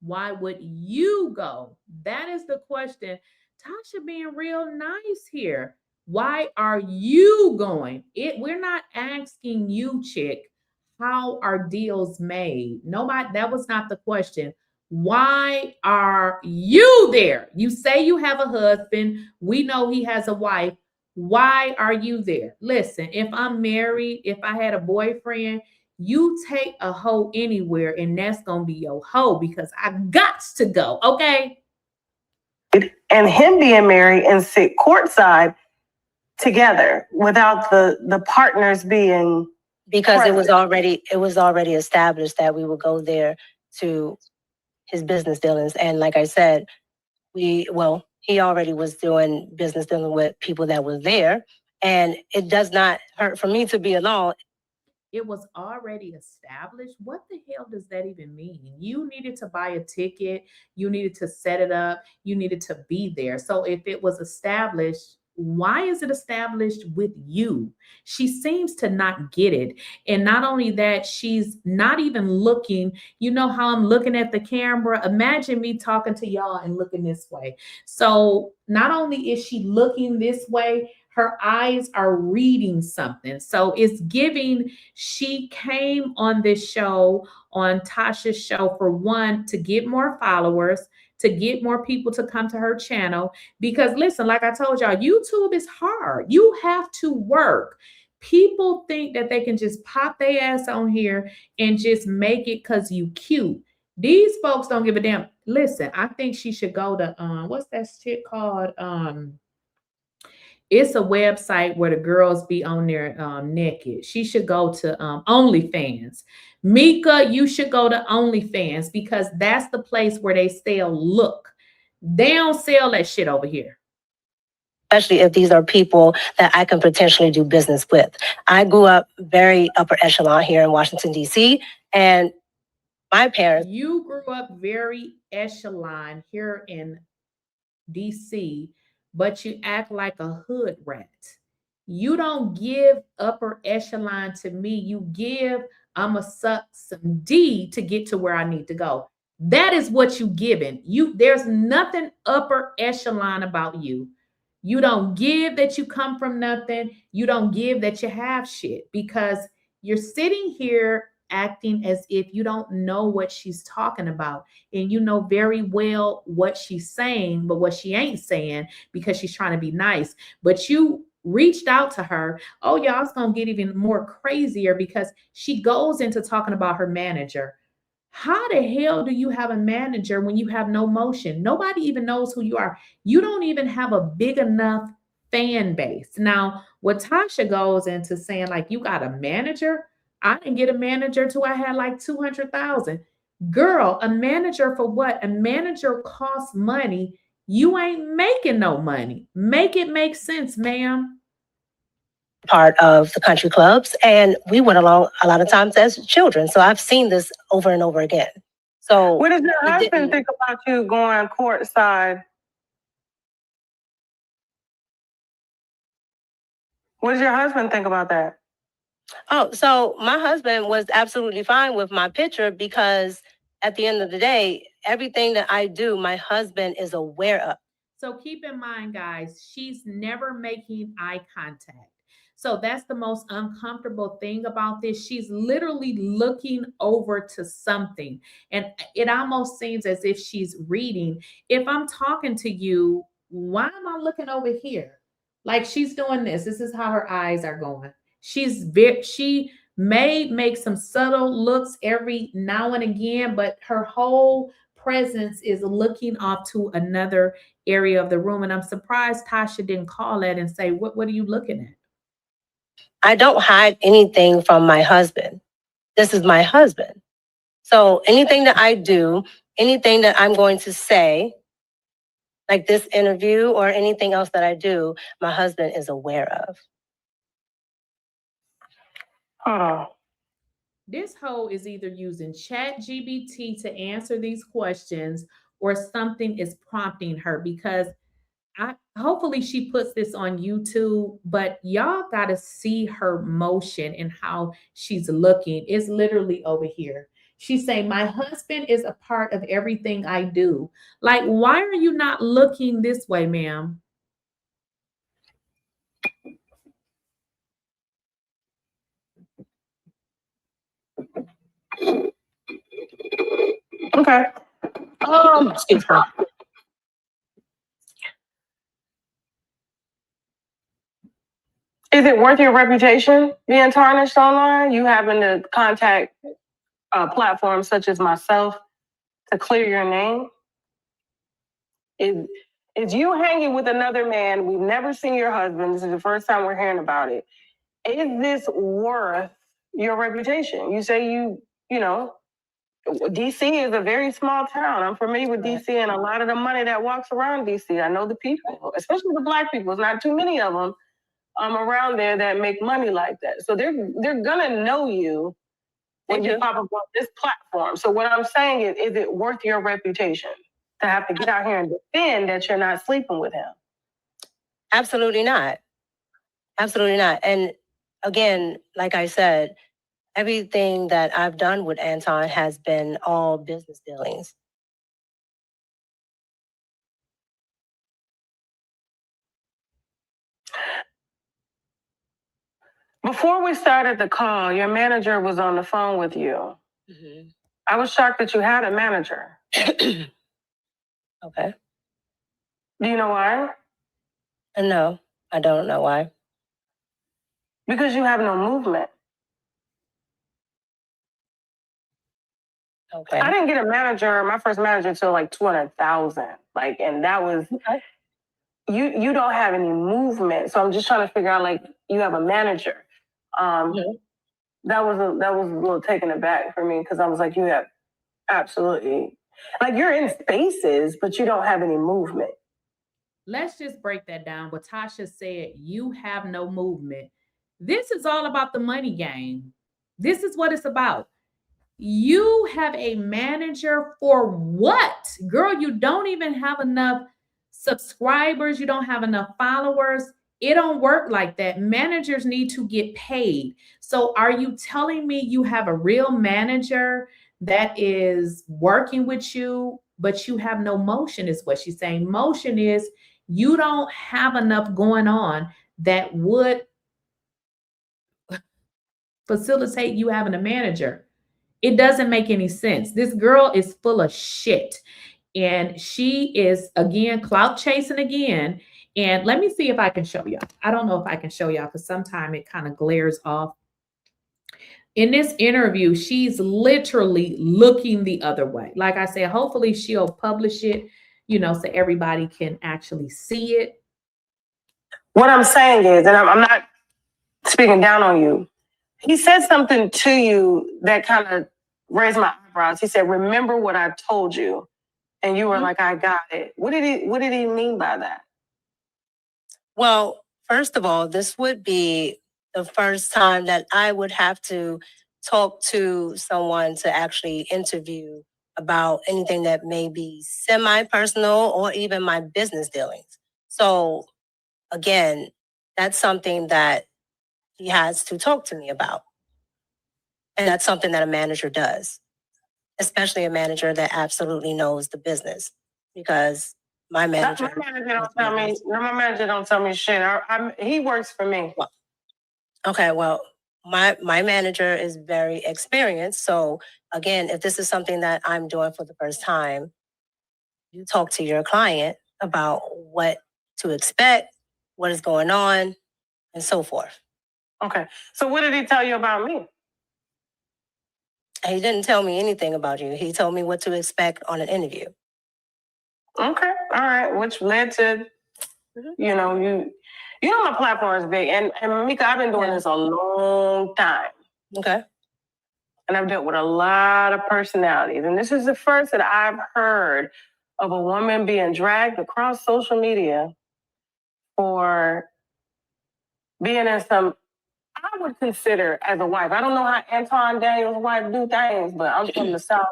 Why would you go? That is the question. Tasha being real nice here. Why are you going? We're not asking you, chick, how are deals made? Nobody, that was not the question. Why are you there? You say you have a husband. We know he has a wife. Why are you there? Listen, if I'm married, if I had a boyfriend, you take a hoe anywhere and that's going to be your hoe because I got to go. Okay. And him being married and sit courtside together without the partners being, because present. it was already established that we would go there to his business dealings. And like I said, he already was doing business dealing with people that were there. And it does not hurt for me to be alone. It was already established. What the hell does that even mean? You needed to buy a ticket. You needed to set it up. You needed to be there. So if it was established, why is it established with you? She seems to not get it. And not only that, she's not even looking. You know how I'm looking at the camera? Imagine me talking to y'all and looking this way. So not only is she looking this way, her eyes are reading something. So it's giving, she came on this show, on Tasha's show, for one, to get more followers, to get more people to come to her channel. Because listen, like I told y'all, YouTube is hard. You have to work. People think that they can just pop their ass on here and just make it because you cute. These folks don't give a damn. Listen, I think she should go to, what's that shit called? It's a website where the girls be on there naked. She should go to OnlyFans. Mika, you should go to OnlyFans because that's the place where they sell look. They don't sell that shit over here. Especially if these are people that I can potentially do business with. I grew up very upper echelon here in Washington, D.C., and my parents. You grew up very echelon here in D.C., but you act like a hood rat. You don't give upper echelon to me. You give, I'ma suck some D to get to where I need to go. That is what you giving. There's nothing upper echelon about you. You don't give that you come from nothing. You don't give that you have shit, because you're sitting here acting as if you don't know what she's talking about. And you know very well what she's saying, but what she ain't saying because she's trying to be nice. But you reached out to her. Oh, y'all, it's going to get even more crazier because she goes into talking about her manager. How the hell do you have a manager when you have no motion? Nobody even knows who you are. You don't even have a big enough fan base. Now, what Tasha goes into saying, like, you got a manager, I didn't get a manager till I had like 200,000. Girl, a manager for what? A manager costs money. You ain't making no money. Make it make sense, ma'am. Part of the country clubs, and we went along a lot of times as children. So I've seen this over and over again. So what does your husband think about you going courtside? What does your husband think about that? Oh, so my husband was absolutely fine with my picture because at the end of the day, everything that I do, my husband is aware of. So keep in mind, guys, she's never making eye contact. So that's the most uncomfortable thing about this. She's literally looking over to something. And it almost seems as if she's reading. If I'm talking to you, why am I looking over here? Like she's doing this. This is how her eyes are going. She may make some subtle looks every now and again, but her whole presence is looking off to another area of the room. And I'm surprised Tasha didn't call that and say, what are you looking at? I don't hide anything from my husband. This is my husband. So anything that I do, anything that I'm going to say, like this interview or anything else that I do, my husband is aware of. Oh. This hoe is either using ChatGPT to answer these questions or something is prompting her, because hopefully she puts this on YouTube, but y'all got to see her motion and how she's looking. It's literally over here. She's saying, my husband is a part of everything I do. Like, why are you not looking this way, ma'am? Okay. Excuse me. Is it worth your reputation being tarnished online? You having to contact platforms such as myself to clear your name? Is you hanging with another man? We've never seen your husband. This is the first time we're hearing about it. Is this worth your reputation? You say you know, DC is a very small town. I'm familiar with DC and a lot of the money that walks around DC. I know the people, especially the Black people. There's not too many of them around there that make money like that. So they're gonna know you when you pop up on this platform. So what I'm saying is it worth your reputation to have to get out here and defend that you're not sleeping with him? Absolutely not. Absolutely not. And again, like I said, everything that I've done with Anton has been all business dealings. Before we started the call, your manager was on the phone with you. Mm-hmm. I was shocked that you had a manager. Okay. Do you know why? No, I don't know why. Because you have no movement. Okay. I didn't get a manager, my first manager, until like 200,000. Like, and that was, okay. You don't have any movement. So I'm just trying to figure out, like, you have a manager. That was a little taken aback for me, because I was like, you have absolutely, like, you're in spaces, but you don't have any movement. Let's just break that down. What Tasha said, you have no movement. This is all about the money game. This is what it's about. You have a manager for what? Girl, you don't even have enough subscribers. You don't have enough followers. It don't work like that. Managers need to get paid. So are you telling me you have a real manager that is working with you, but you have no motion, is what she's saying. Motion is you don't have enough going on that would facilitate you having a manager. It doesn't make any sense. This girl is full of shit. And she is, again, clout chasing again. And let me see if I can show y'all. I don't know if I can show y'all because sometimes it kind of glares off. In this interview, she's literally looking the other way. Like I said, hopefully she'll publish it, you know, so everybody can actually see it. What I'm saying is, and I'm not speaking down on you, He said something to you that kind of raised my eyebrows. He said, "Remember what I told you," and you were like, "I got it." What did he mean by that? Well, first of all, this would be the first time that I would have to talk to someone to actually interview about anything that may be semi-personal or even my business dealings. So again, that's something that he has to talk to me about. And that's something that a manager does, especially a manager that absolutely knows the business, because my manager My manager don't tell me shit. He works for me. Okay, well, my manager is very experienced. So again, if this is something that I'm doing for the first time, you talk to your client about what to expect, what is going on, and so forth. Okay. So what did he tell you about me? He didn't tell me anything about you. He told me what to expect on an interview. Okay. All right. Which led to, you know, my platform is big. And Mika, I've been doing this a long time. Okay. And I've dealt with a lot of personalities. And this is the first that I've heard of a woman being dragged across social media for being in some, I would consider as a wife. I don't know how Anton Daniels' wife do things, but I'm from the South.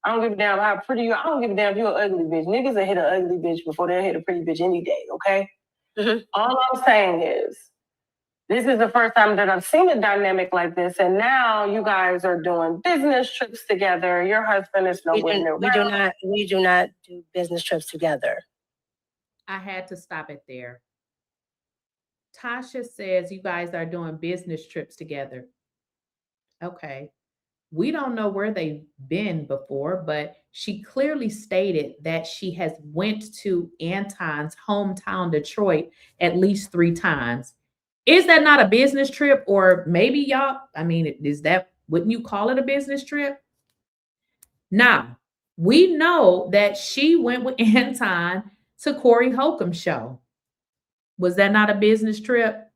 I don't give a damn how pretty you are. I don't give a damn if you're an ugly bitch. Niggas will hit an ugly bitch before they'll hit a pretty bitch any day, okay? All I'm saying is, this is the first time that I've seen a dynamic like this, and now you guys are doing business trips together. Your husband is nowhere near. We do not do business trips together. I had to stop it there. Tasha says you guys are doing business trips together. Okay. We don't know where they've been before, but she clearly stated that she has went to Anton's hometown, Detroit, at least 3 times. Is that not a business trip? Or maybe y'all, I mean, wouldn't you call it a business trip? Now, we know that she went with Anton to 𝐸𝐸 show. Was that not a business trip?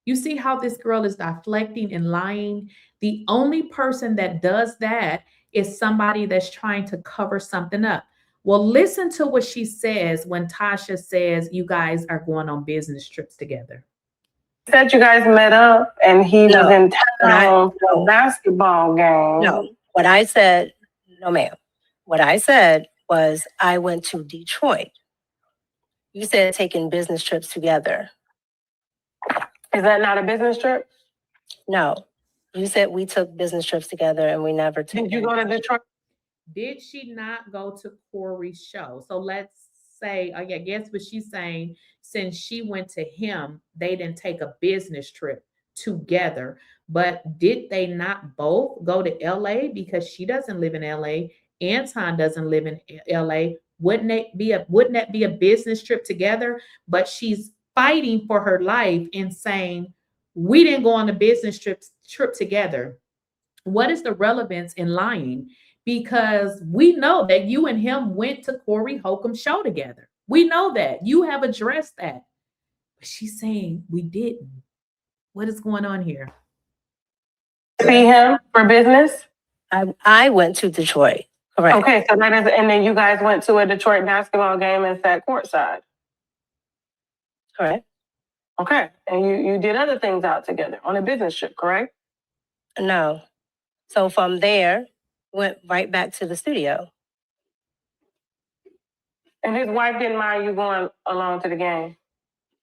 You see how this girl is deflecting and lying? The only person that does that is somebody that's trying to cover something up. Well, listen to what she says when Tasha says you guys are going on business trips together. Said you guys met up and he was in town for a basketball game. No, what I said, no ma'am. What I said was I went to Detroit. You said taking business trips together. Is that not a business trip? No. You said we took business trips together and we never took. Did you go to Detroit? Did she not go to 𝐸𝐸's show? So let's say, I guess what she's saying, since she went to him, they didn't take a business trip together. But did they not both go to LA? Because she doesn't live in LA. Anton doesn't live in LA. Wouldn't that be a business trip together? But she's fighting for her life and saying, we didn't go on a business trip together. What is the relevance in lying? Because we know that you and him went to 𝐸𝐸 show together. We know that. You have addressed that. But she's saying we didn't. What is going on here? See him for business? I went to Detroit. Correct. Okay, so that is, and then you guys went to a Detroit basketball game and sat courtside. Correct. Okay, and you did other things out together on a business trip, correct? No. So from there, went right back to the studio. And his wife didn't mind you going along to the game?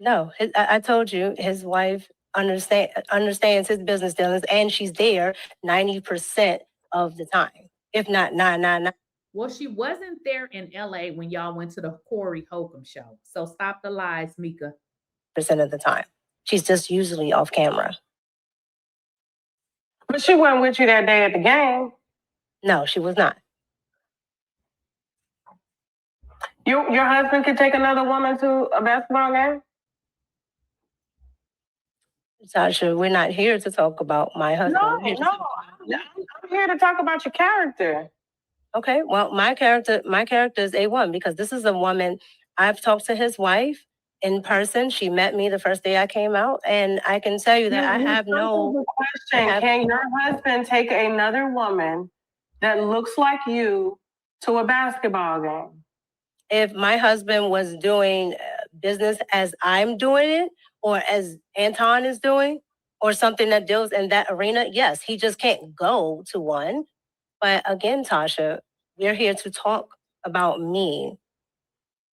No, I told you, his wife understands his business dealings, and she's there 90% of the time, if not 999. Well, she wasn't there in LA when y'all went to the 𝐸𝐸 show. So stop the lies, Mika. % of the time. She's just usually off camera. But she wasn't with you that day at the game. No, she was not. Your husband could take another woman to a basketball game? Tasha, we're not here to talk about my husband. I'm here to talk about your character. Okay, well, my character is A1 because this is a woman. I've talked to his wife, in person. She met me the first day I came out, and I can tell you that I have no question. Can your husband take another woman that looks like you to a basketball game? If my husband was doing business as I'm doing it, or as Anton is doing, or something that deals in that arena, yes, he just can't go to one. But again, Tasha, we're here to talk about me.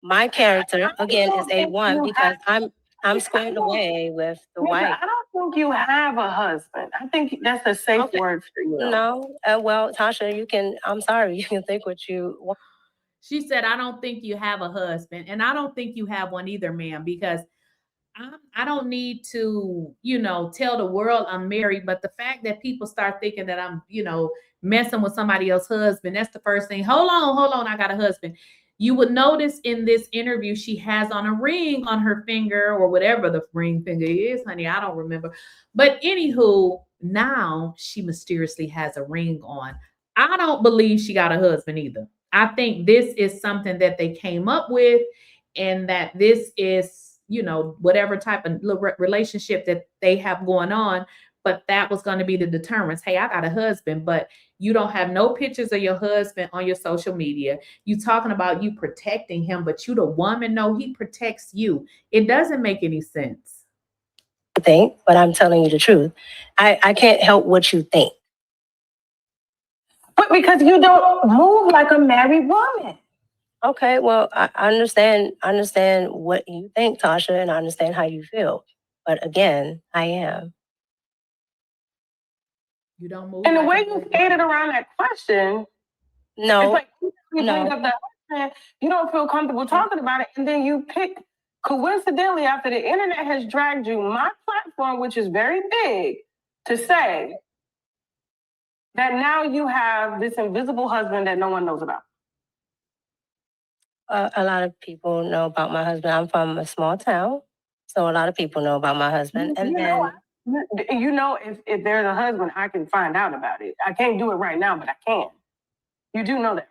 My character, again, is A1 because I'm squared away with the wife. I don't think you have a husband. I think that's a safe word for you. No, well, Tasha, you can, I'm sorry, you can think what you want. She said, I don't think you have a husband. And I don't think you have one either, ma'am, because I don't need to, tell the world I'm married. But the fact that people start thinking that I'm, messing with somebody else's husband, that's the first thing. Hold on, I got a husband. You would notice in this interview, she has on a ring on her finger, or whatever the ring finger is, honey. I don't remember. But anywho, now she mysteriously has a ring on. I don't believe she got a husband either. I think this is something that they came up with, and that this is, whatever type of relationship that they have going on. But that was going to be the deterrence. Hey, I got a husband, but you don't have no pictures of your husband on your social media. You talking about you protecting him, but you the woman, no, he protects you. It doesn't make any sense. I think, but I'm telling you the truth. I can't help what you think. But because you don't move like a married woman. Okay, well, I understand what you think, Tasha, and I understand how you feel. But again, I am. You don't move. And the way you skated around that question, no, it's like you bring up the husband, you don't feel comfortable talking about it, and then you pick, coincidentally, after the internet has dragged you, my platform, which is very big, to say that now you have this invisible husband that no one knows about. A lot of people know about my husband. I'm from a small town, so a lot of people know about my husband. And if there's a husband, I can find out about it. I can't do it right now, but I can. You do know that,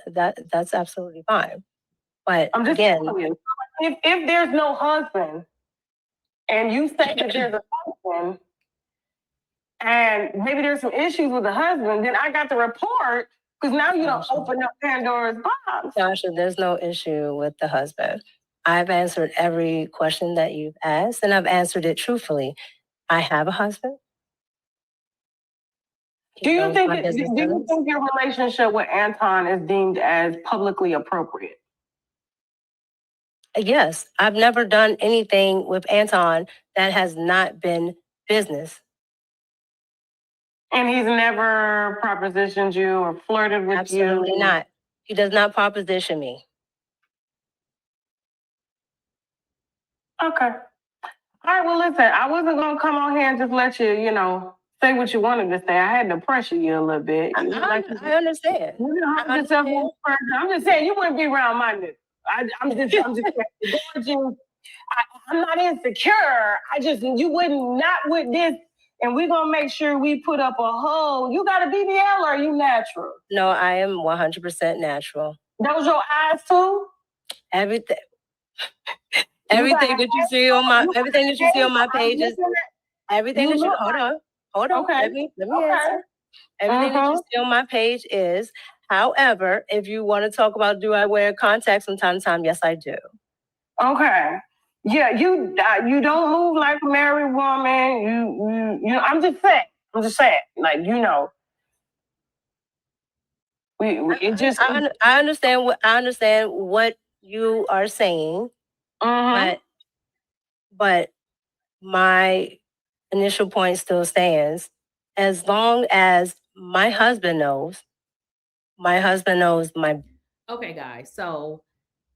right? That's absolutely fine. But I'm just telling you, if there's no husband, and you say that there's a husband, and maybe there's some issues with the husband, then I got the report, because now you don't open up Pandora's box. Tasha, there's no issue with the husband. I've answered every question that you've asked, and I've answered it truthfully. I have a husband. Do you think your relationship with Anton is deemed as publicly appropriate? Yes, I've never done anything with Anton that has not been business. And he's never propositioned you or flirted with you? Absolutely not. He does not proposition me. Okay. All right, well, listen, I wasn't going to come on here and just let you, say what you wanted to say. I had to pressure you a little bit. I understand. I'm just saying you wouldn't be around my nigga. I'm just saying, I'm not insecure. You wouldn't, not with this. And we're going to make sure we put up a hole. You got a BBL or are you natural? No, I am 100% natural. Those your eyes too? Everything. Everything that you see on my pages. Everything that you hold on. Okay. Let me answer. Everything that you see on my page is. However, if you want to talk about do I wear contacts from time to time, yes, I do. Okay. Yeah, you don't move like a married woman. You I'm just saying. Like, I understand what you are saying. But my initial point still stands. As long as my husband knows my. Okay, guys. So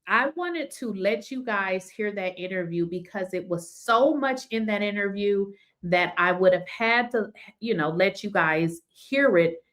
I wanted to let you guys hear that interview because it was so much in that interview that I would have had to, let you guys hear it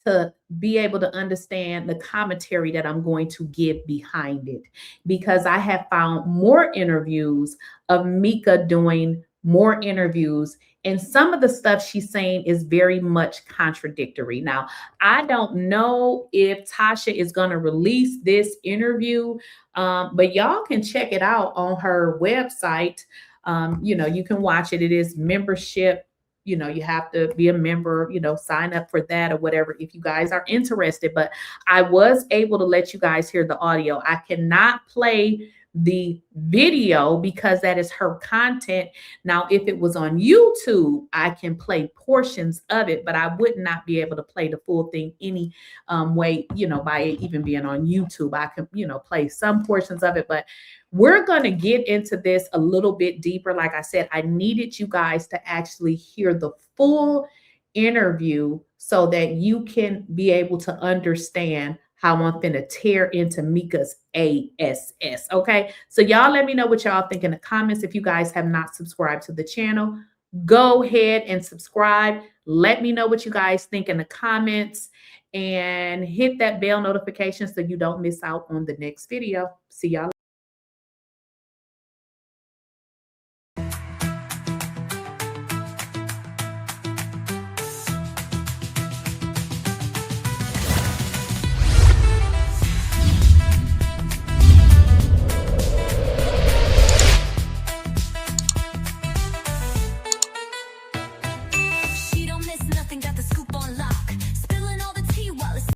to be able to understand the commentary that I'm going to give behind it. Because I have found more interviews of Mika doing more interviews And some of the stuff she's saying is very much contradictory. Now, I don't know if Tasha is going to release this interview, but y'all can check it out on her website. You can watch it. It is membership. You have to be a member, sign up for that or whatever if you guys are interested. But I was able to let you guys hear the audio. I cannot play the video because that is her content. Now, if it was on YouTube, I can play portions of it, but I would not be able to play the full thing any way, by it even being on YouTube. I can, play some portions of it, but we're going to get into this a little bit deeper. Like I said, I needed you guys to actually hear the full interview so that you can be able to understand how I'm finna tear into Mika's ASS. Okay. So y'all let me know what y'all think in the comments. If you guys have not subscribed to the channel, go ahead and subscribe. Let me know what you guys think in the comments and hit that bell notification so you don't miss out on the next video. See y'all.